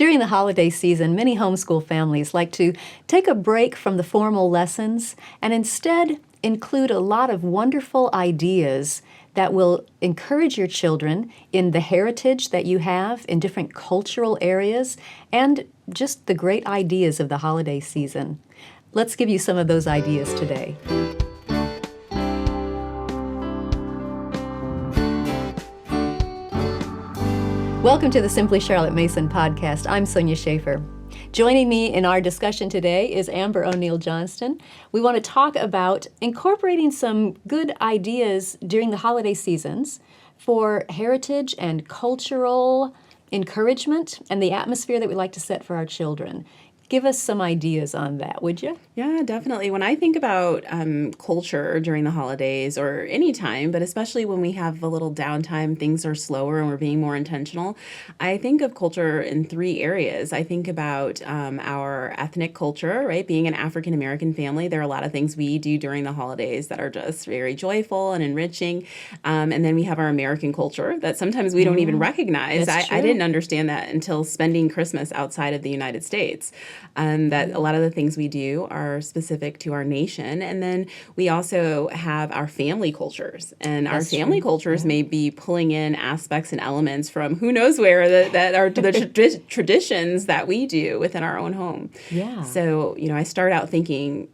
During the holiday season, many homeschool families like to take a break from the formal lessons and instead include a lot of wonderful ideas that will encourage your children in the heritage that you have in different cultural areas and just the great ideas of the holiday season. Let's give you some of those ideas today. Welcome to the Simply Charlotte Mason podcast. I'm Sonya Schaefer. Joining me in our discussion today is O'Neal Johnston. We want to talk about incorporating some good ideas during the holiday seasons for heritage and cultural encouragement and the atmosphere that we like to set for our children. Give us some ideas on that, would you? Yeah, definitely. When I think about culture during the holidays or any time, but especially when we have a little downtime, things are slower and we're being more intentional, I think of culture in three areas. I think about our ethnic culture, right? Being an African American family, there are a lot of things we do during the holidays that are just very joyful and enriching. And then we have our American culture that sometimes we don't even recognize. I didn't understand that until spending Christmas outside of the United States. That a lot of the things we do are specific to our nation. And then we also have our family cultures. And our family cultures may be pulling in aspects and elements from who knows where that are the traditions that we do within our own home. Yeah. So, I start out thinking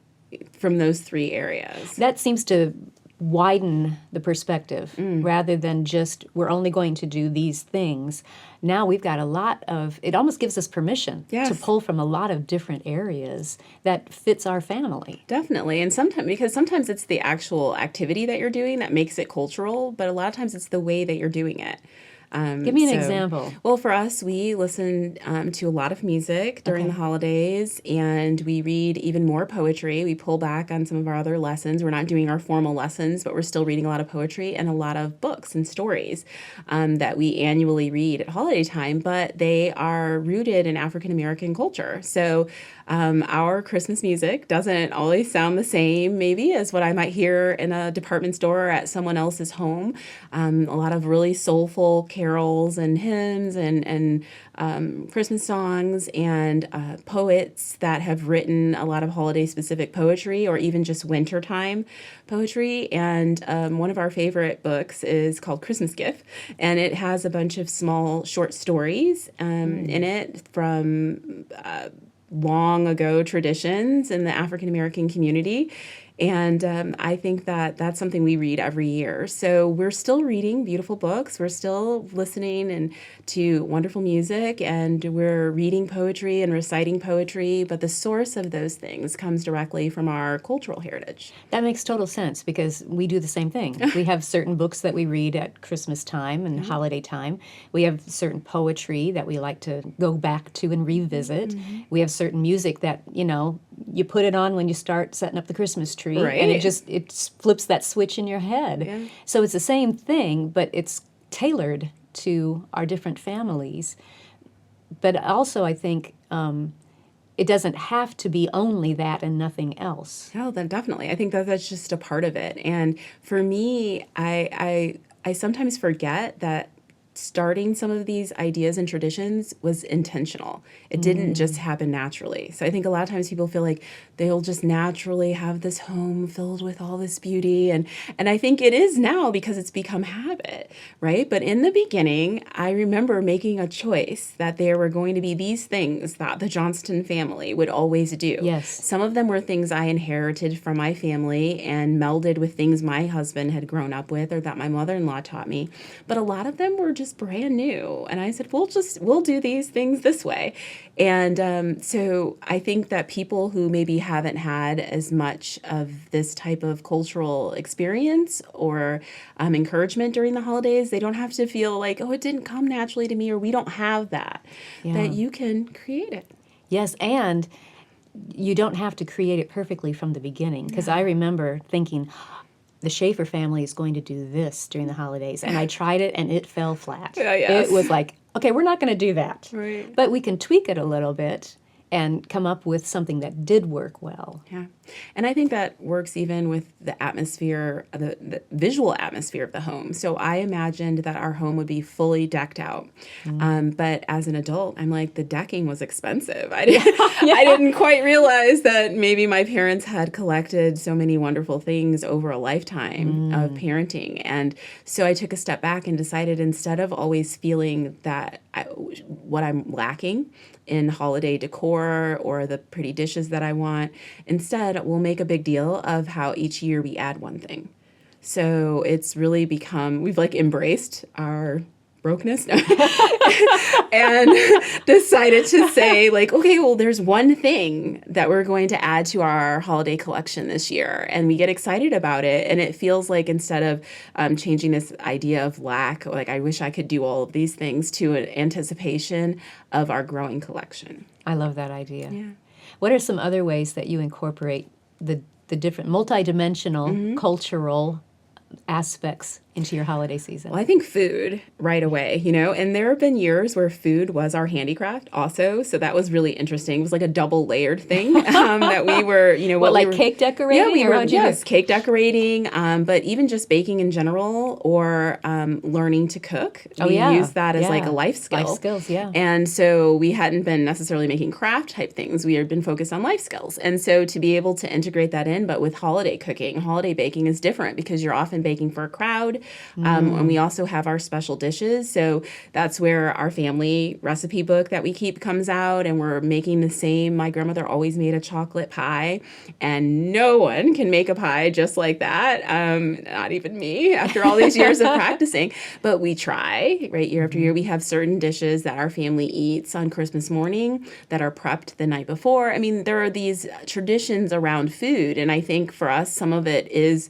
from those three areas. That seems to widen the perspective rather than just we're only going to do these things. Now we've got a lot of, it almost gives us permission to pull from a lot of different areas that fits our family. Definitely. And sometimes it's the actual activity that you're doing that makes it cultural, but a lot of times it's the way that you're doing it. Give me an example. Well, for us, we listen to a lot of music during the holidays, and we read even more poetry. We pull back on some of our other lessons. We're not doing our formal lessons, but we're still reading a lot of poetry and a lot of books and stories that we annually read at holiday time, but they are rooted in African American culture. So our Christmas music doesn't always sound the same, maybe, as what I might hear in a department store or at someone else's home. A lot of really soulful carols and hymns and Christmas songs and poets that have written a lot of holiday-specific poetry or even just wintertime poetry. And one of our favorite books is called Christmas Gift, and it has a bunch of small short stories in it from long ago traditions in the African American community. And I think that that's something we read every year. So we're still reading beautiful books. We're still listening to wonderful music, and we're reading poetry and reciting poetry. But the source of those things comes directly from our cultural heritage. That makes total sense because we do the same thing. We have certain books that we read at Christmas time and holiday time. We have certain poetry that we like to go back to and revisit. We have certain music that, you put it on when you start setting up the Christmas tree, and it flips that switch in your head. Yeah. So it's the same thing, but it's tailored to our different families. But also, I think it doesn't have to be only that and nothing else. Oh, then definitely. I think that's just a part of it. And for me, I sometimes forget that starting some of these ideas and traditions was intentional. It didn't just happen naturally. So I think a lot of times people feel like they'll just naturally have this home filled with all this beauty. And I think it is now because it's become habit, right? But in the beginning, I remember making a choice that there were going to be these things that the Johnston family would always do. Yes. Some of them were things I inherited from my family and melded with things my husband had grown up with or that my mother-in-law taught me. But a lot of them were just brand new. And I said, we'll do these things this way. And so I think that people who maybe haven't had as much of this type of cultural experience or encouragement during the holidays, they don't have to feel like, it didn't come naturally to me or we don't have that, that you can create it. Yes, and you don't have to create it perfectly from the beginning because I remember thinking, the Schaefer family is going to do this during the holidays. And I tried it, and it fell flat. It was like, okay, we're not going to do that. Right. But we can tweak it a little bit and come up with something that did work well. Yeah. And I think that works even with the atmosphere, the visual atmosphere of the home. So I imagined that our home would be fully decked out. But as an adult, I'm like, the decking was expensive. I didn't quite realize that maybe my parents had collected so many wonderful things over a lifetime of parenting. And so I took a step back and decided, instead of always feeling that what I'm lacking in holiday decor or the pretty dishes that I want, instead we'll make a big deal of how each year we add one thing. So it's really become, we've like embraced our brokenness and decided to say, like, okay, well, there's one thing that we're going to add to our holiday collection this year, and we get excited about it. And it feels like, instead of changing this idea of lack, like, I wish I could do all of these things, to an anticipation of our growing collection. I love that idea. Yeah. What are some other ways that you incorporate the different multidimensional cultural aspects into your holiday season? Well, I think food right away, and there have been years where food was our handicraft also. So that was really interesting. It was like a double layered thing that we were, cake decorating? Yeah, we were, yes, cake decorating, but even just baking in general, or learning to cook. We use that as like a life skill. Life skills, yeah. And so we hadn't been necessarily making craft type things. We had been focused on life skills. And so to be able to integrate that in, but with holiday cooking, holiday baking is different because you're often baking for a crowd. And we also have our special dishes. So that's where our family recipe book that we keep comes out, and we're making the same. My grandmother always made a chocolate pie, and no one can make a pie just like that. Not even me, after all these years of practicing. But we try, right? Year after year, we have certain dishes that our family eats on Christmas morning that are prepped the night before. I mean, there are these traditions around food. And I think for us, some of it is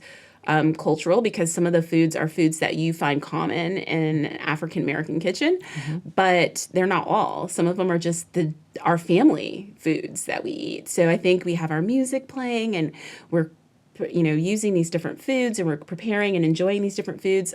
cultural, because some of the foods are foods that you find common in an African American kitchen, but they're not all. Some of them are just our family foods that we eat. So I think we have our music playing, and we're using these different foods, and we're preparing and enjoying these different foods.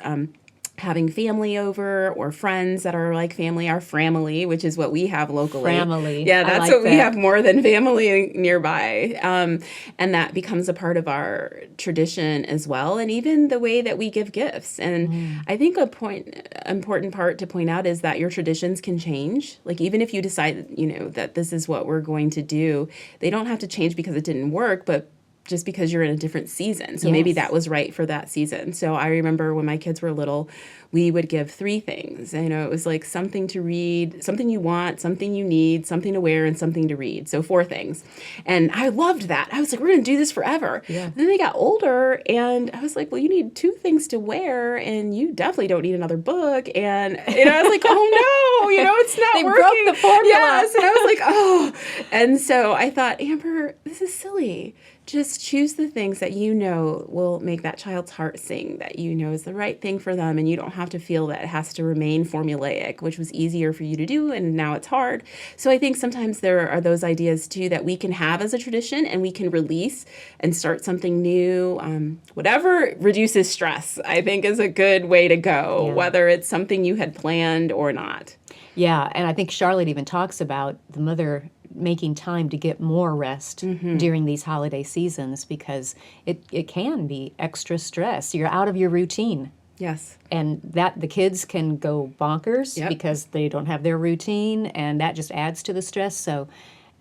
Having family over, or friends that are like family, our framily, which is what we have locally. Family. Yeah, that's what we have more than family nearby. And that becomes a part of our tradition as well. And even the way that we give gifts. And I think important part to point out is that your traditions can change. Like, even if you decide, that this is what we're going to do, they don't have to change because it didn't work, but just because you're in a different season. So maybe that was right for that season. So I remember when my kids were little, we would give 3 things. It was like something to read, something you want, something you need, something to wear, and something to read. So 4 things. And I loved that. I was like, we're going to do this forever. Yeah. Then they got older, and I was like, well, you need 2 things to wear, and you definitely don't need another book. And I was like, oh no, it's not they working. Broke the formula. Yes. And I was like, oh. And so I thought, Amber, this is silly. Just choose the things that will make that child's heart sing, that is the right thing for them, and you don't have to feel that it has to remain formulaic, which was easier for you to do, and now it's hard. So I think sometimes there are those ideas too that we can have as a tradition, and we can release and start something new. Whatever reduces stress, I think, is a good way to go, whether it's something you had planned or not. Yeah, and I think Charlotte even talks about the mother making time to get more rest during these holiday seasons, because it can be extra stress. You're out of your routine. Yes. And that the kids can go bonkers because they don't have their routine, and that just adds to the stress. So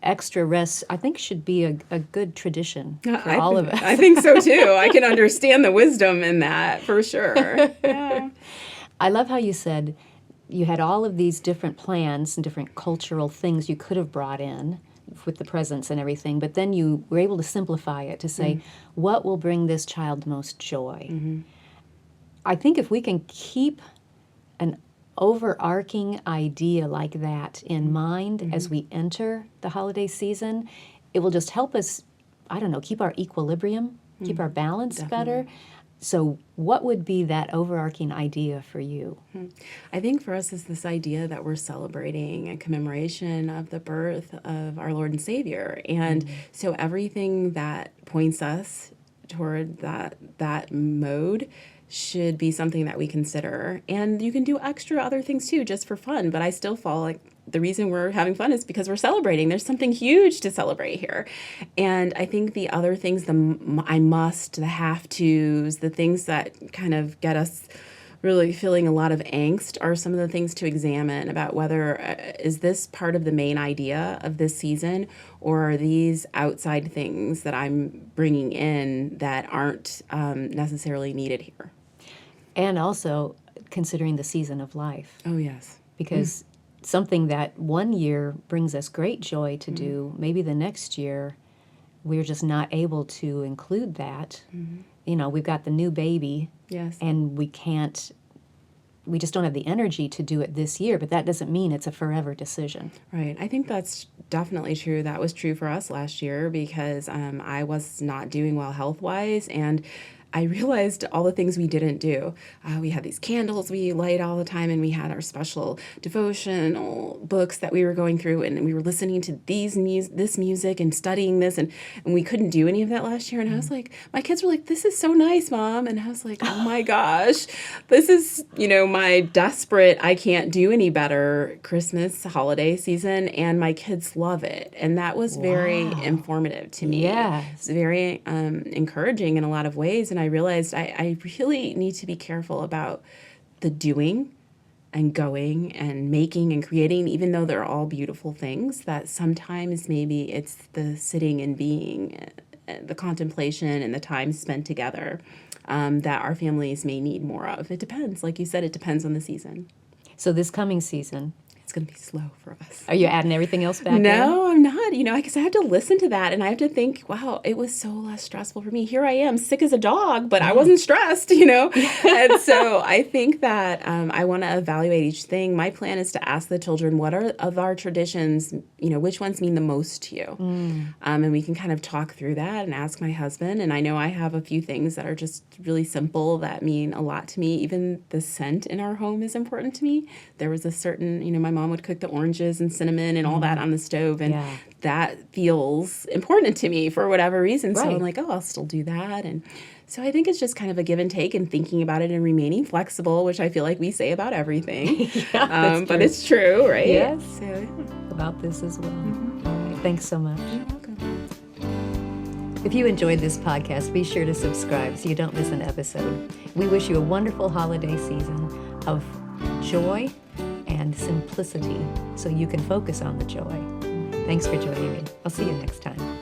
extra rest, I think, should be a good tradition for all of us. I think so too. I can understand the wisdom in that, for sure. Yeah. I love how you said you had all of these different plans and different cultural things you could have brought in with the presents and everything, but then you were able to simplify it to say, what will bring this child most joy? I think if we can keep an overarching idea like that in mind as we enter the holiday season, it will just help us, keep our equilibrium, keep our balance better. So what would be that overarching idea for you? I think for us is this idea that we're celebrating a commemoration of the birth of our Lord and Savior. And so everything that points us toward that mode should be something that we consider. And you can do extra other things too, just for fun. But I still the reason we're having fun is because we're celebrating. There's something huge to celebrate here. And I think the other things, the have tos, the things that kind of get us really feeling a lot of angst are some of the things to examine about whether is this part of the main idea of this season, or are these outside things that I'm bringing in that aren't necessarily needed here. And also considering the season of life. Oh, yes. Because something that one year brings us great joy to do, maybe the next year we're just not able to include that. You know, we've got the new baby. Yes. And we just don't have the energy to do it this year, but that doesn't mean it's a forever decision. Right. I think that's definitely true. That was true for us last year because I was not doing well health-wise, and I realized all the things we didn't do. We had these candles we light all the time, and we had our special devotional books that we were going through, and we were listening to this music and studying this, and we couldn't do any of that last year. And I was like, my kids were like, "This is so nice, Mom." And I was like, oh my gosh, this is, my desperate, I can't do any better Christmas holiday season, and my kids love it. And that was very informative to me. Yes. It's very encouraging in a lot of ways. And I realized I really need to be careful about the doing and going and making and creating, even though they're all beautiful things, that sometimes maybe it's the sitting and being, the contemplation and the time spent together that our families may need more of. It depends. Like you said, it depends on the season. So this coming season, it's going to be slow for us. are you adding everything else back in? No, I'm not. Because I have to listen to that and I have to think, wow, it was so less stressful for me. Here I am, sick as a dog, but I wasn't stressed, And so I think that I want to evaluate each thing. My plan is to ask the children, what are of our traditions, which ones mean the most to you? And we can kind of talk through that and ask my husband. And I know I have a few things that are just really simple that mean a lot to me. Even the scent in our home is important to me. There was a certain, my mom would cook the oranges and cinnamon and all that on the stove, and that feels important to me for whatever reason. So I'm like, oh, I'll still do that. And so I think it's just kind of a give and take and thinking about it and remaining flexible, which I feel like we say about everything. But it's true, right? Yes. So, about this as well. All right. Thanks so much. You're welcome. If you enjoyed this podcast, be sure to subscribe so you don't miss an episode. We wish you a wonderful holiday season of joy and simplicity so you can focus on the joy. Thanks for joining me. I'll see you next time.